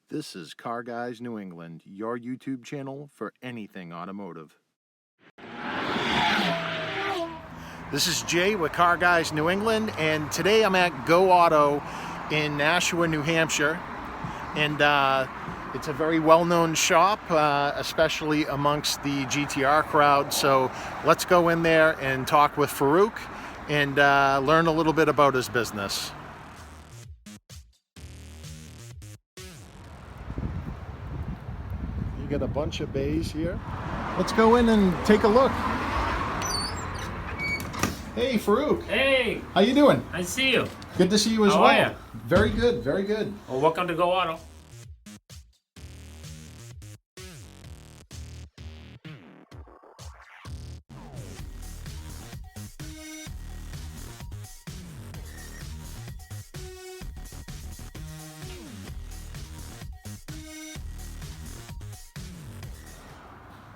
This is Car Guys New England, your YouTube channel for anything automotive. This is Jay with Car Guys New England, and today I'm at Go Auto in Nashua, New Hampshire. And it's a very well-known shop, especially amongst the GTR crowd. So let's go in there and talk with Farouk and learn a little bit about his business. You got a bunch of bays here. Let's go in and take a look. Hey, Farouk. Hey, How you doing? I see you. Good to see you as How well. are ya? Very good, very good. Well, welcome to Go Auto.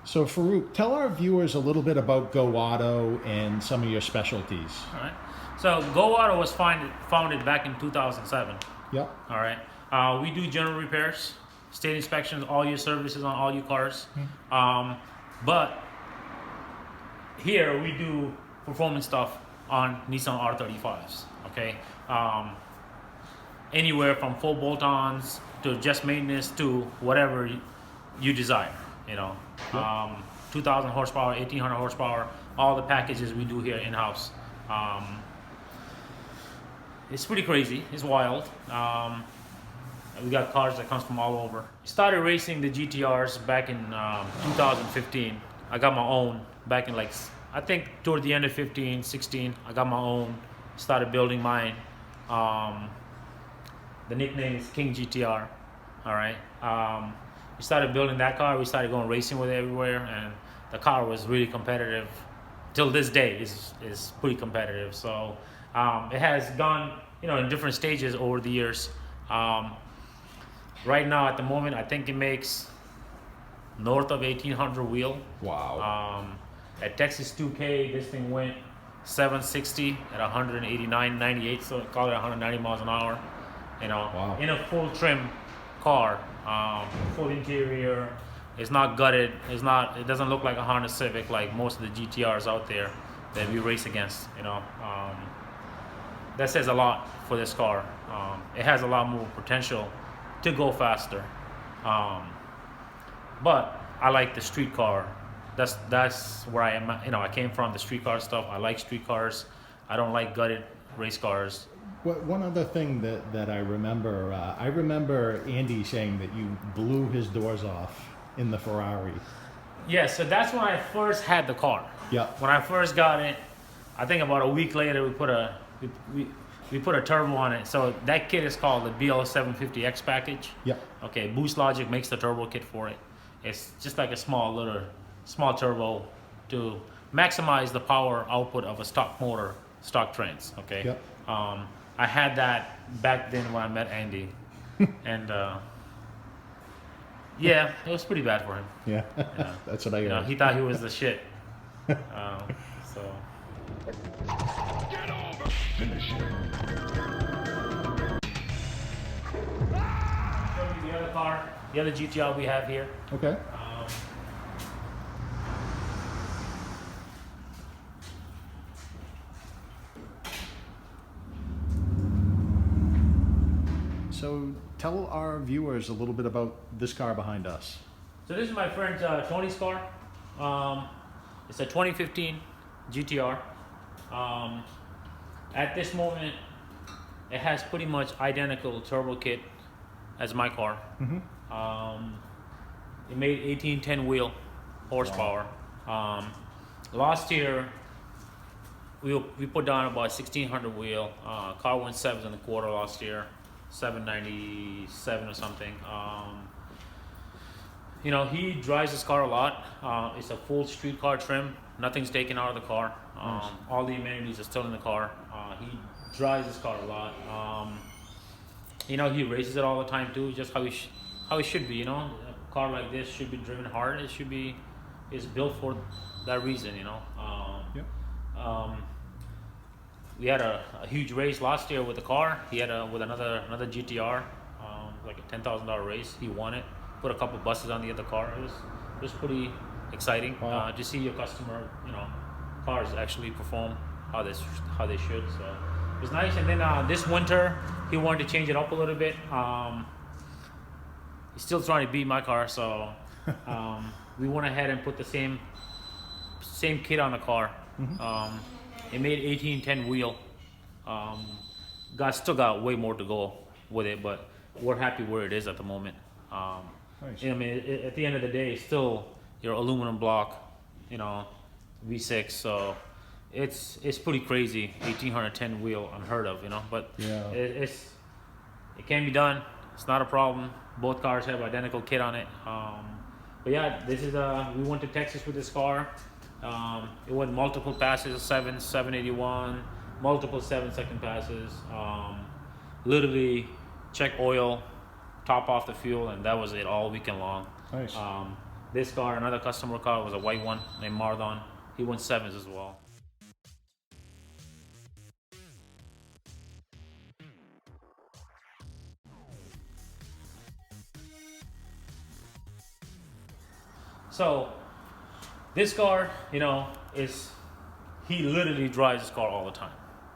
So Farouk, tell our viewers a little bit about Go Auto and some of your specialties. All right. So Go Auto was founded back in 2007. Yep. All right. We do general repairs, state inspections, all your services on all your cars. But here we do performance stuff on Nissan R35s. Okay. Anywhere from full bolt-ons to just maintenance to whatever you desire. You know, 2,000 horsepower, 1,800 horsepower, all the packages we do here in-house. It's pretty crazy. It's wild. We got cars that comes from all over. Started racing the GTRs back in 2015. I got my own back in I think toward the end of 15, 16. I got my own. Started building mine. The nickname is King GTR. All right. We started building that car. We started going racing with it everywhere, and the car was really competitive. Till this day, is pretty competitive. So it has gone, in different stages over the years. Right now, at the moment, I think it makes north of 1,800 wheel. Wow. At Texas 2K, this thing went 760 at 189.98, so call it 190 miles an hour. Wow. In a full trim car, full interior. It's not gutted. It doesn't look like a Honda Civic like most of the GTRs out there that we race against. That says a lot for this car. It has a lot more potential to go faster. But I like the street car. That's where I am. I came from the street car stuff. I like street cars. I don't like gutted race cars. One other thing that I remember Andy saying that you blew his doors off in the Ferrari. Yeah, so that's when I first had the car. Yeah. When I first got it, I think about a week later we put a turbo on it. So that kit is called the BL750X package. Yeah. Okay, Boost Logic makes the turbo kit for it. It's just like a small turbo to maximize the power output of a stock motor, stock trans. Okay. Yep. I had that back then when I met Andy, and yeah, it was pretty bad for him. Yeah. That's what I heard. He thought he was the shit. So. Get over! Finish him. Show you the other car, the other GTR we have here. Okay. So tell our viewers a little bit about this car behind us. So this is my friend Tony's car. It's a 2015 GTR. At this moment, it has pretty much identical turbo kit as my car. It made 1810 wheel horsepower. Last year, we put down about 1600 wheel. Car went 7.25 last year. 797 or something. He drives this car a lot. It's a full street car trim. Nothing's taken out of the car. Nice. All the amenities are still in the car. He drives this car a lot. He races it all the time too, just how it should be. A car like this should be driven hard. It's built for that reason. Yep. We had a huge race last year with the car. He had with another GTR. like a $10,000 race. He won it. Put a couple buses on the other car. It was pretty exciting to see your customer, cars actually perform how they should. So it was nice. And then this winter he wanted to change it up a little bit. He's still trying to beat my car, so we went ahead and put the same kit on the car. It made 1810 wheel. Still got way more to go with it, but we're happy where it is at the moment. Nice. I mean, at the end of the day, it's still your aluminum block, V6. So it's pretty crazy. 1810 wheel, unheard of, But Yeah. it can be done. It's not a problem. Both cars have identical kit on it. But yeah, this is we went to Texas with this car. It went multiple passes, 781, multiple 7-second passes. Literally check oil, top off the fuel, and that was it all weekend long. Nice. This car, another customer car, was a white one named Mardon. He went 7s as well. So this car, he literally drives this car all the time.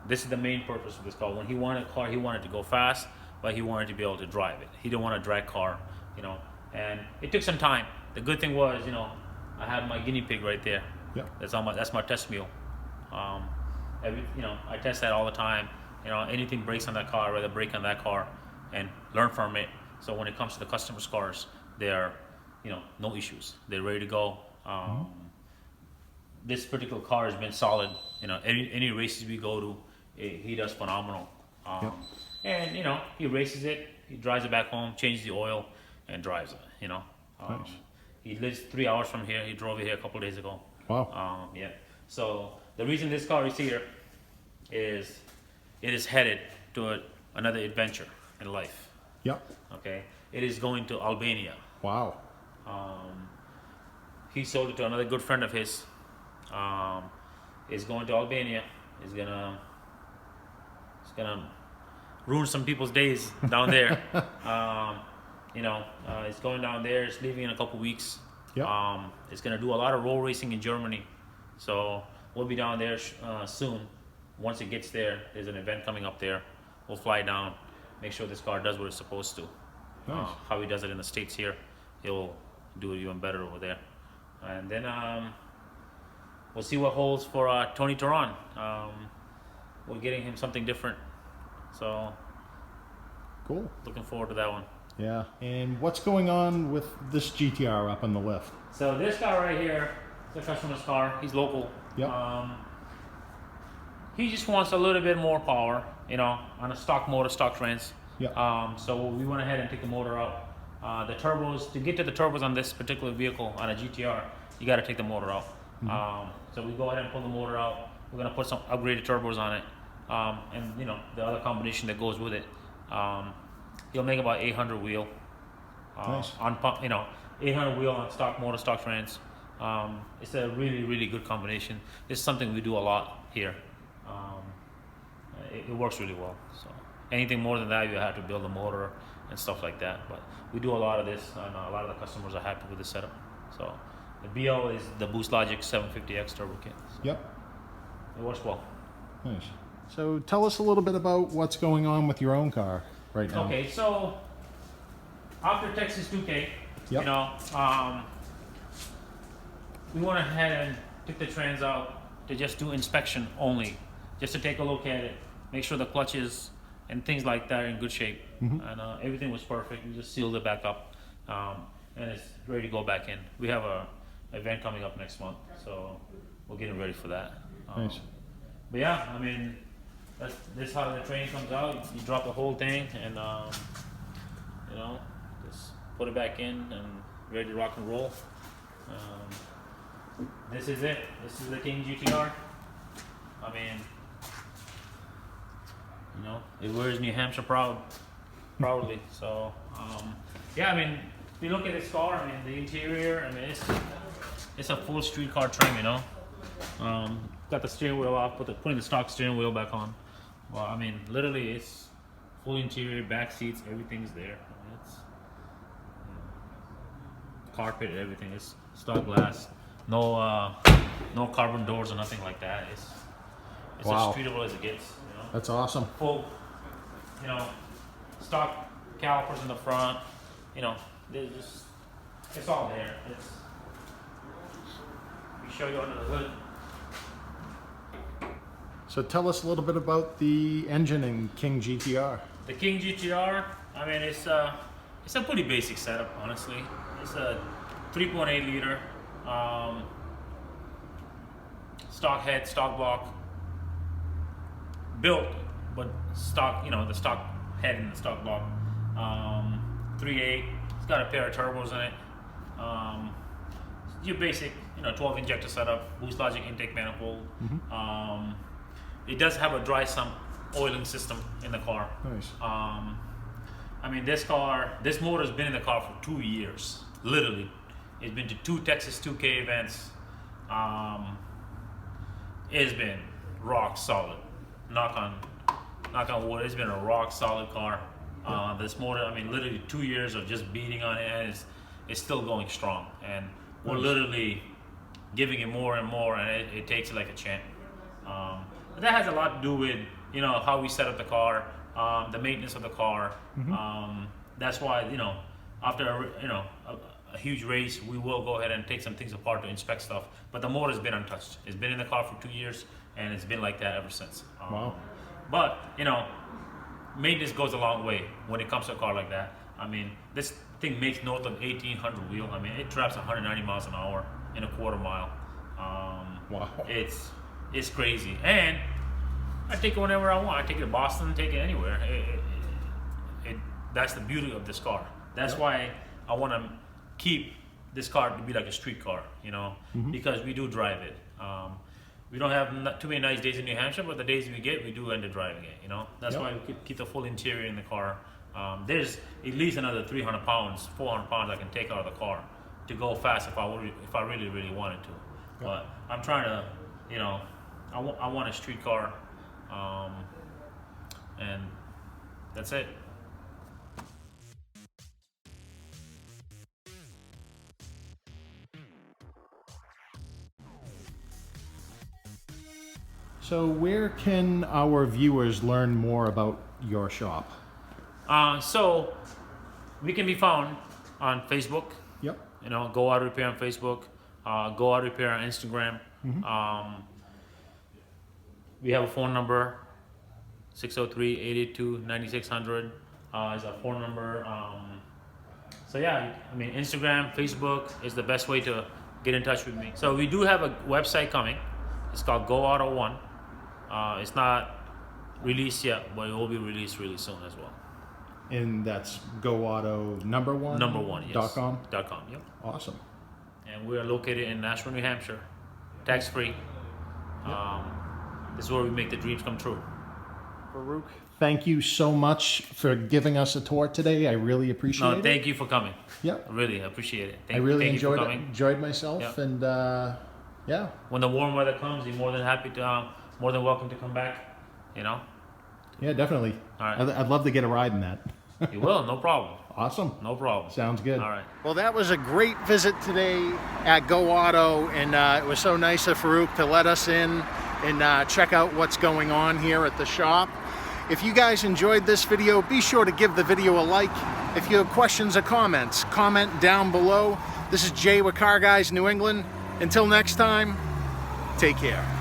This is the main purpose of this car. When he wanted a car, he wanted to go fast, but he wanted to be able to drive it. He didn't want a drag car, and it took some time. The good thing was, I have my guinea pig right there. Yeah. That's my test mule. I test that all the time. Anything breaks on that car, I'd rather break on that car and learn from it. So when it comes to the customer's cars, they're, no issues. They're ready to go. This particular car has been solid. Any races we go to, he does phenomenal. And he races it, he drives it back home, changes the oil, and drives it. Nice. He lives 3 hours from here. He drove it here a couple of days ago. Wow. Yeah. So the reason this car is here is it is headed to another adventure in life. Yep. Okay. It is going to Albania. Wow. He sold it to another good friend of his. Is going to Albania. It's gonna ruin some people's days down there. It's going down there. It's leaving in a couple weeks. Yep. It's gonna do a lot of roll racing in Germany. So we'll be down there soon. Once it gets there, there's an event coming up there. We'll fly down, make sure this car does what it's supposed to. Nice. How he does it in the States here, he'll do it even better over there. And then we'll see what holds for Tony Tehran. We're getting him something different. So Cool. looking forward to that one. Yeah. And what's going on with this GTR up on the lift? So this guy right here is a customer's car. He's local. Yep. He just wants a little bit more power, on a stock motor, stock trans. Yep. So we went ahead and took the motor out. The turbos, to get to the turbos on this particular vehicle, on a GTR, you got to take the motor out. So we go ahead and pull the motor out. We're going to put some upgraded turbos on it. And the other combination that goes with it. He'll make about 800 wheel. Nice. On pump, 800 wheel on stock motor, stock trans. It's a really, really good combination. This is something we do a lot here. It works really well. So anything more than that, you have to build a motor and stuff like that. But we do a lot of this, and a lot of the customers are happy with the setup. So the BL is the Boost Logic 750X turbo kit. So Yep. it works well. Nice. So tell us a little bit about what's going on with your own car right now. Okay, so after Texas 2K, Yep. we went ahead and took the trans out to just do inspection only, just to take a look at it, make sure the clutches and things like that are in good shape. And everything was perfect. We just sealed it back up, and it's ready to go back in. We have a event coming up next month, so we're getting ready for that. Nice. But yeah, I mean, this is how the train comes out. You drop the whole thing, and just put it back in and ready to rock and roll. This is it. This is the King GTR. I mean, it wears New Hampshire proudly. So yeah, I mean, if you look at this car, I mean, the interior, I mean, it's a full street car trim, Got the steering wheel off, putting the stock steering wheel back on. Well, I mean, literally, it's full interior, back seats, everything's there. I mean, carpet, everything. It's stock glass. No carbon doors or nothing like that. It's Wow. as treatable as it gets. You know? That's awesome. Full, stock calipers in the front. It's all there. We show you under the hood. So tell us a little bit about the engine in King GTR. The King GTR, I mean, it's a pretty basic setup, honestly. It's a 3.8 liter, stock head, stock block, built, but stock, the stock head and the stock block. 3.8. It's got a pair of turbos in it. Your basic, 12 injector setup, Boost Logic intake manifold. It does have a dry sump oiling system in the car. Nice. I mean, this motor's been in the car for 2 years, literally. It's been to 2 Texas 2K events. It's been rock solid. Knock on wood. It's been a rock solid car. This motor, I mean, literally 2 years of just beating on it, and it's still going strong. And we're literally giving it more and more, and it takes it like a champ. But that has a lot to do with how we set up the car, the maintenance of the car. That's why after a huge race, we will go ahead and take some things apart to inspect stuff. But the motor's been untouched. It's been in the car for 2 years, and it's been like that ever since. Wow. But maintenance goes a long way when it comes to a car like that. I mean, this thing makes north of 1,800 wheel. I mean, it traps 190 miles an hour in a quarter mile. Wow. It's crazy, and I take it whenever I want. I take it to Boston, take it anywhere. That's the beauty of this car. That's why I want to keep this car to be like a street car, because we do drive it. We don't have too many nice days in New Hampshire, but the days we get, we do end up driving it. That's why we keep the full interior in the car. There's at least another 300 pounds, 400 pounds I can take out of the car to go fast if I really, really wanted to. But I'm trying to, I want a street car, and that's it. So where can our viewers learn more about your shop? So we can be found on Facebook. Yep. Go Auto Repair on Facebook. Go Auto Repair on Instagram. We have a phone number, 603-882-9600 is our phone number. So yeah, I mean, Instagram, Facebook is the best way to get in touch with me. So we do have a website coming. It's called Go Auto One. It's not released yet, but it will be released really soon as well. And that's GoAuto number one? Number one, yes. .com? .com, yep. Awesome. And we are located in Nashua, New Hampshire, tax-free. This is where we make the dreams come true. Farouk, thank you so much for giving us a tour today. I really appreciate it. No, thank you for coming. Yep. I really appreciate it. I really thank you for enjoyed myself, Yep. and yeah. When the warm weather comes, you're more than welcome to come back. Yeah, definitely. All right. I'd love to get a ride in that. You will, no problem. Awesome. No problem. Sounds good. All right. Well, that was a great visit today at Go Auto, and it was so nice of Farouk to let us in and check out what's going on here at the shop. If you guys enjoyed this video, be sure to give the video a like. If you have questions or comments, comment down below. This is Jay with Car Guys New England. Until next time, take care.